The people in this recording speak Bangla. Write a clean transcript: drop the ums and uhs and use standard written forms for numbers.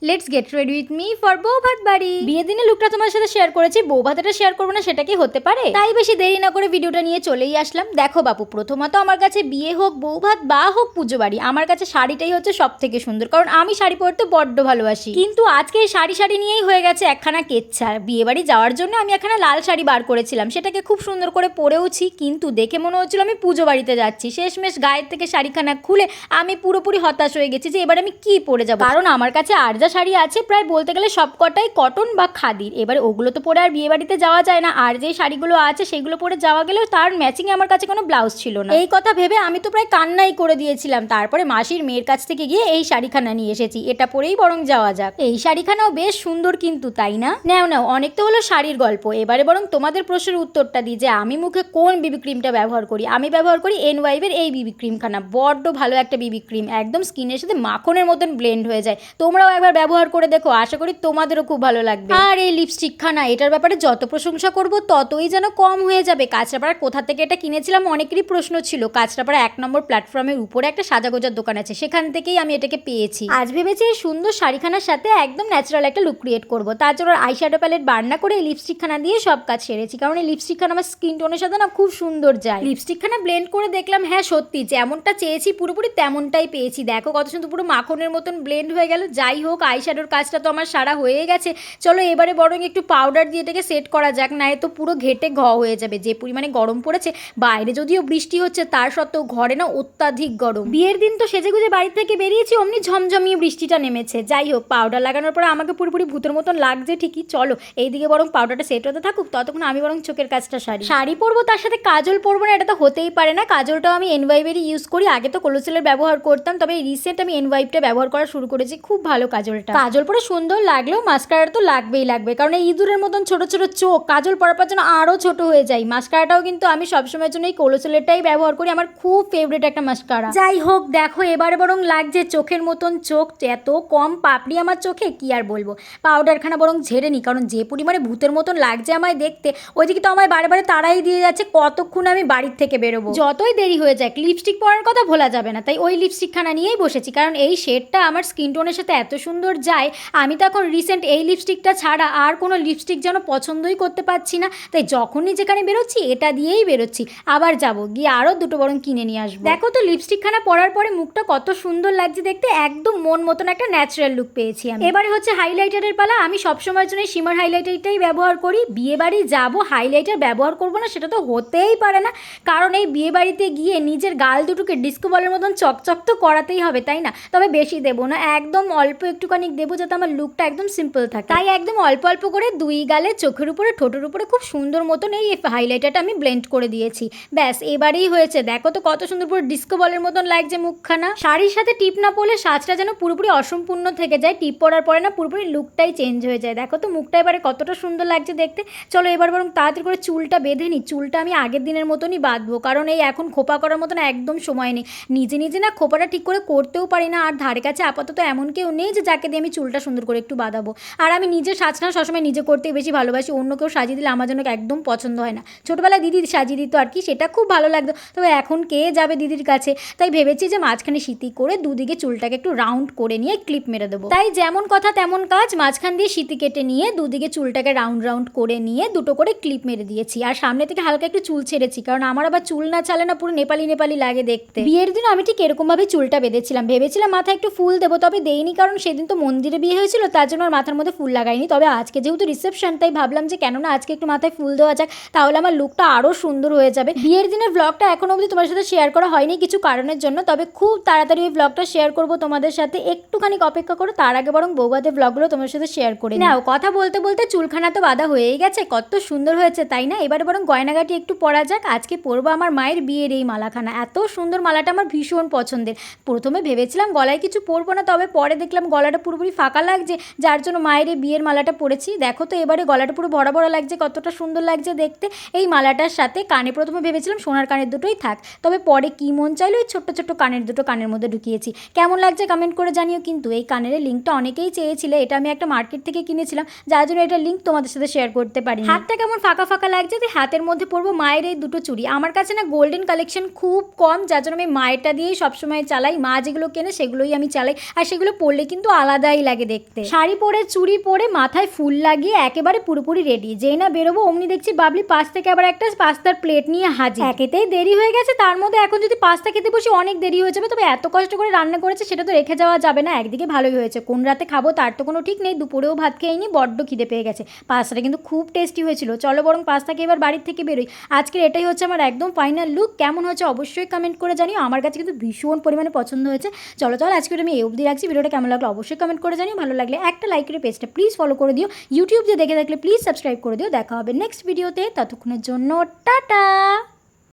Let's get ready with me for বৌভাত বাড়ি। বিয়ের দিনে লুকটা তোমার সাথে শেয়ার করেছি, বৌভাতটা শেয়ার করবো না সেটা কি হতে পারে? তাই বেশি দেরি না করে ভিডিওটা নিয়ে চলেই আসলাম। দেখো বাপু, প্রথমত আমার কাছে বিয়ে হোক, বৌভাত বা হোক পুজো বাড়ি, আমার কাছে শাড়িটাই হচ্ছে সব থেকে সুন্দর, কারণ আমি শাড়ি পরতে বড্ড ভালোবাসি। কিন্তু আজকে এই শাড়ি নিয়েই হয়ে গেছে একখানা কেচ্ছা। বিয়ে বাড়ি যাওয়ার জন্য আমি একখানা লাল শাড়ি বার করেছিলাম, সেটাকে খুব সুন্দর করে পরেওছি, কিন্তু দেখে মনে হচ্ছিল আমি পুজো বাড়িতে যাচ্ছি। শেষমেশ গায়ের থেকে শাড়িখানা খুলে আমি পুরোপুরি হতাশ হয়ে গেছি যে এবার আমি কি পরে যাবো, কারণ আমার কাছে আর যা শাড়ি আছে প্রায় বলতে গেলে সব কটাই কটন বা খাদির। এবারে ওগুলো তো পরে আর বিয়ে বাড়িতে যাওয়া যায় না, আর যে শাড়িগুলো আছে সেগুলো পরে যাওয়া গেলেও তার ম্যাচিংয়ে আমার কাছে কোনো ব্লাউজ ছিল না। এই কথা ভেবে আমি তো প্রায় কান্নাই করে দিয়েছিলাম। তারপরে মাসির মেয়ের কাছ থেকে গিয়ে এই শাড়িখানা নিয়ে এসেছি, এটা পরেই বরং যাওয়া যাক। এই শাড়িখানাও বেশ সুন্দর কিন্তু, তাই না? নাও অনেক তো হলো শাড়ির গল্প, এবারে বরং তোমাদের প্রশ্নের উত্তরটা দিই যে আমি মুখে কোন বিবি ক্রিমটা ব্যবহার করি। আমি ব্যবহার করি এনওয়াইভের এই বিবি ক্রিমখানা, বড্ড ভালো একটা বিবি ক্রিম, একদম স্কিনের সাথে মাখনের মতন ব্লেন্ড হয়ে যায়। তোমরাও একবার ব্যবহার করে দেখো, আশা করি তোমাদেরও খুব ভালো লাগবে। আর এই লিপস্টিকখানা, এটার ব্যাপারে যত প্রশংসা করব ততই যেন কম হয়ে যাবে। কাঁচরাপাড়ার কোথা থেকে এটা কিনেছিলাম অনেকেরই প্রশ্ন ছিল। কাঁচরাপাড়া 1 নম্বর প্ল্যাটফর্মের উপরে একটা সাজাগোজার দোকান আছে, সেখান থেকেই আমি এটাকে পেয়েছি। আজ ভেবেছি এই সুন্দর শাড়িখানার সাথে একদম ন্যাচারাল একটা লুক ক্রিয়েট করবো। তার জন্য আইশ্যাডো প্যালেট বার্না করে এই লিপস্টিকখানা দিয়ে সব কাজ সেরেছি, কারণ এই লিপস্টিকখানা আমার স্কিন টোনের সাথে না খুব সুন্দর যায়। লিপস্টিকখানা ব্লেন্ড করে দেখলাম, হ্যাঁ সত্যি যেমনটা চেয়েছি পুরোপুরি তেমনটাই পেয়েছি। দেখো কত সুন্দর পুরো মাখনের মতন ব্লেন্ড হয়ে গেল। যাই হোক, আইশ্যাডোর কাজটা তো আমার সারা হয়ে গেছে, চলো এবারে বরং একটু পাউডার দিয়ে এটাকে সেট করা যাক, না তো পুরো ঘেটে হয়ে যাবে। যে পরিমাণে গরম পড়েছে, বাইরে যদিও বৃষ্টি হচ্ছে তার সত্ত্বেও ঘরে না অত্যাধিক গরম। বিয়ের দিন তো সেজেগুজে বাড়ি থেকে বেরিয়েছি, অমনি ঝমঝমিয়ে বৃষ্টিটা নেমেছে। যাই হোক, পাউডার লাগানোর পরে আমাকে পুরোপুরি ভূতের মতন লাগছে ঠিকই। চলো এইদিকে বরং পাউডারটা সেট হতে থাকুক, ততক্ষণ আমি বরং চোখের কাজটা শাড়ি পরবো, তার সাথে কাজল পরবো না এটা তো হতেই পারে না। কাজলটাও আমি এনওয়াইভেরই ইউজ করি, আগে তো কোলোসেলের ব্যবহার করতাম, তবে রিসেন্ট আমি এনওয়াইভটা ব্যবহার করা শুরু করেছি। খুব ভালো কাজলটা, কাজল পরে সুন্দর লাগলেও মাস্কারা তো লাগবে, কারণ এই ইঁদুরের মতন ছোট ছোট চোখ কাজল পরার পর যেন আরও ছোট হয়ে যায়। মাস্কারাটাও কিন্তু আমি সবসময়ের জন্য এই কোলোসেলেরটাই ব্যবহার করি, আমার খুব ফেভারিট একটা মাস্কারা। যাই হোক, দেখো এবারে বরং লাগছে চোখের মতন চোখ, এত কম পাপড়ি আমার চোখে কি আর বলবো। পাউডারখানা বরং ঝেড়ে নি, কারণ যে পরিমাণে ভূতের মতন লাগছে আমায় দেখতে, ওইদিকে তো আমায় বারে তাড়াই দিয়ে যাচ্ছে কতক্ষণ আমি বাড়ির থেকে বেরোবো। যতই দেরি হয়ে যাক লিপস্টিক পরার কথা ভোলা যাবে না, তাই ওই লিপস্টিকখানা নিয়েই বসেছি, কারণ এই শেডটা আমার স্কিন টোনের সাথে এত সুন্দর যায়। আমি তো এখন রিসেন্ট এই লিপস্টিকটা ছাড়া আর কোনো লিপস্টিক যেন পছন্দই করতে পারছি না, তাই যখনই যেখানে বেরোচ্ছি এটা দিয়েই বেরোচ্ছি। আবার যাবো গিয়ে আরও দুটো বরং কিনে নিয়ে আসবো। দেখো তো লিপস্টিকখানা পরার পরে মুখটা কত সুন্দর লাগছে দেখতে, একদম মন মতন একটা ন্যাচারাল লুক পেয়েছি আমি। এবারে হচ্ছে হাইলাইটারের পালা। আমি সবসময়ের জন্য শিমার হাইলাইটারটাই ব্যবহার করি। বিয়ে বাড়ি যাবো, হাইলাইটার ব্যবহার করবো না সেটা তো হতেই পারে না, কারণ এই বিয়ে বাড়িতে গিয়ে নিজের গাল দুটোকে ডিস্কো বলের মতন চকচক তো করাতেই হবে, তাই না? তবে বেশি দেবো না, একদম অল্প একটুখানি দেবো, যাতে আমার লুকটা একদম সিম্পল থাকে। তাই একদম অল্প অল্প করে দুই গালে, চোখের উপরে, ঠোঁটের উপরে খুব সুন্দর মতন এই হাইলাইটারটা আমি ব্লেন্ড করে দিয়েছি। ব্যাস এবারেই হয়েছে। দেখো তো কত সুন্দর পুরো ডিস্কো বলের মতন লাগছে মুখখানা। শাড়ির সাথে টিপ না পরলে সাজটা যেন পুরোপুরি অসম্পূর্ণ থেকে যায়, টিপ পরার পরে না পুরোপুরি লুকটাই চেঞ্জ হয়ে যায়। দেখো তো মুখটা এবারে কতটা সুন্দর লাগছে দেখতে। চলো এবার বরং তাড়াতাড়ি করে চুলটা বেঁধে নিই। চুলটা আমি আগের দিনের মতনই বাঁধবো, কারণ এই এখন খোপা করার মতন একদম সময় নেই। নিজে না খোপাটা ঠিক করে করতেও পারি না, আর ধারে কাছে আপাতত এমন কেউ নেই যে যাকে দিয়ে আমি চুলটা সুন্দর করে একটু বাঁধাবো। আর আমি নিজের সাজটা সবসময় নিজে করতেই বেশি ভালোবাসি, অন্য কেউ সাজিয়ে দিলে আমার জন্য একদম পছন্দ হয় না। ছোটোবেলায় দিদি সাজিয়ে দিত আর কি, সেটা খুব ভালো লাগতো, তবে এখন কে যাবে দিদির কাছে। তাই ভেবেছি যে মাঝখানে সিঁতি করে দুদিকে চুলটাকে একটু রাউন্ড করে নিয়ে ক্লিপ মেরে দেবো। তাই যেমন কথা তেমন কাজ, মাঝখান দিয়ে সিঁতি কেটে নিয়ে দুদিকে চুলটাকে রাউন্ড করে নিয়ে দুটো করে ক্লিপ মেরে দিয়েছি, আর সামনে থেকে হালকা একটু চুল ছেড়েছি, কারণ আমার আবার চুল না চালে না পুরো নেপালি লাগে দেখতে। বিয়ের দিন আমি ঠিক এরকমভাবে চুলটা বেঁধেছিলাম, ভেবেছিলাম মাথায় একটু ফুল দেবো, তবে দেইনি, কারণ সেদিন তো মন্দিরে বিয়ে হয়েছিল, তার জন্য আর মাথার মধ্যে ফুল লাগাইনি। তবে আজকে যেহেতু রিসেপশন, তাই ভাবলাম যে কেননা আজকে একটু মাথায় ফুল দেওয়া যাক, তাহলে আমার লুকটা আরও সুন্দর হয়ে যাবে। বিয়ের দিনের ব্লগটা এখনো অবধি তোমার সাথে শেয়ার করা হয়নি কিছু কারণের জন্য, তবে খুব তাড়াতাড়ি ওই ব্লগটা শেয়ার করবো তোমাদের সাথে। একটুখানি অপেক্ষা করো, তার আগে বরং বৌভাতের ব্লগগুলো তোমার সাথে শেয়ার করে নাও। কথা বলতে বলতে চুলখানা তো বাঁধা হয়েই গেছে, কত সুন্দর হয়েছে তাই না? এবারে বরং গয়নাগাটি একটু পরা যাক। আজকে পরবো আমার মায়ের বিয়ের এই মালাখানা, এত সুন্দর মালাটা আমার ভীষণ পছন্দের। প্রথমে ভেবেছিলাম গলায় কিছু পরবো না, তবে পরে দেখলাম গলাটা পুরোপুরি ফাঁকা লাগছে, যার জন্য মায়ের এই বিয়ের মালাটা পরেছি। দেখো তো এবারে গলাটা পুরো ভরা লাগছে, কতটা সুন্দর লাগছে দেখতে। এই মালাটার সাথে কানে প্রথমে ভেবেছিলাম সোনার কানের দুটোই থাক, তবে পরে কি মন চাইলো ওই ছোট্ট কানের দুটো কানের মধ্যে ঢুকিয়েছি। কেমন লাগছে কমেন্ট করে জানিও। কিন্তু এই কানের লিঙ্কটা অনেকেই চেয়েছিলে, এটা আমি একটা মার্কেট থেকে কিনেছিলাম, যার জন্য এটা লিঙ্ক তোমাদের সাথে শেয়ার করতে পারি। হাতটা কেমন ফাঁকা লাগছে, যে হাতের মধ্যে পরবো মায়ের এই দুটো চুড়ি। আমার কাছে না গোল্ডেন কালেকশন খুব কম, যার জন্য আমি মায়েরটা দিয়েই সবসময় চালাই। মা যেগুলো কেনে সেগুলোই আমি চালাই, আর সেগুলো পরলে কিন্তু আলাদা আলাদাই লাগে দেখতে। শাড়ি পরে চুড়ি পরে মাথায় ফুল লাগিয়ে একেবারে পুরোপুরি রেডি। যেই না বেরোবো অমনি দেখছি বাবলি পাশ থেকে আবার একটা পাস্তার প্লেট নিয়ে হাজির। একেতেই দেরি হয়ে গেছে, তার মধ্যে এখন যদি পাস্তা খেতে বসি অনেক দেরি হয়ে যাবে। তবে এত কষ্ট করে রান্না করেছে সেটা তো রেখে যাওয়া যাবে না। একদিকে ভালোই হয়েছে, কোন রাতে খাবো তার তো কোনো ঠিক নেই। দুপুরেও ভাত খেয়েনি, বড্ড খিদে পেয়ে গেছে। পাস্তাটা কিন্তু খুব টেস্টি হয়েছিল। চলো বরং পাস্তা খেয়ে এবার বাড়ির থেকে বেরোই। আজকের এটাই হচ্ছে আমার একদম ফাইনাল লুক। কেমন হয়েছে অবশ্যই কমেন্ট করে জানিও। আমার কাছে কিন্তু ভীষণ পরিমাণে পছন্দ হয়েছে। চলো আজকে আমি এই অবধি রাখছি। ভিডিওটা কেমন লাগলো অবশ্যই কমেন্ট করে জানিও। ভালো লাগলে একটা লাইক করে পেজটা প্লিজ ফলো করে দিও। ইউটিউব দিয়ে দেখে থাকলে প্লিজ সাবস্ক্রাইব করে দিও। দেখা হবে নেক্সট ভিডিওতে, ততক্ষণের জন্য টাটা।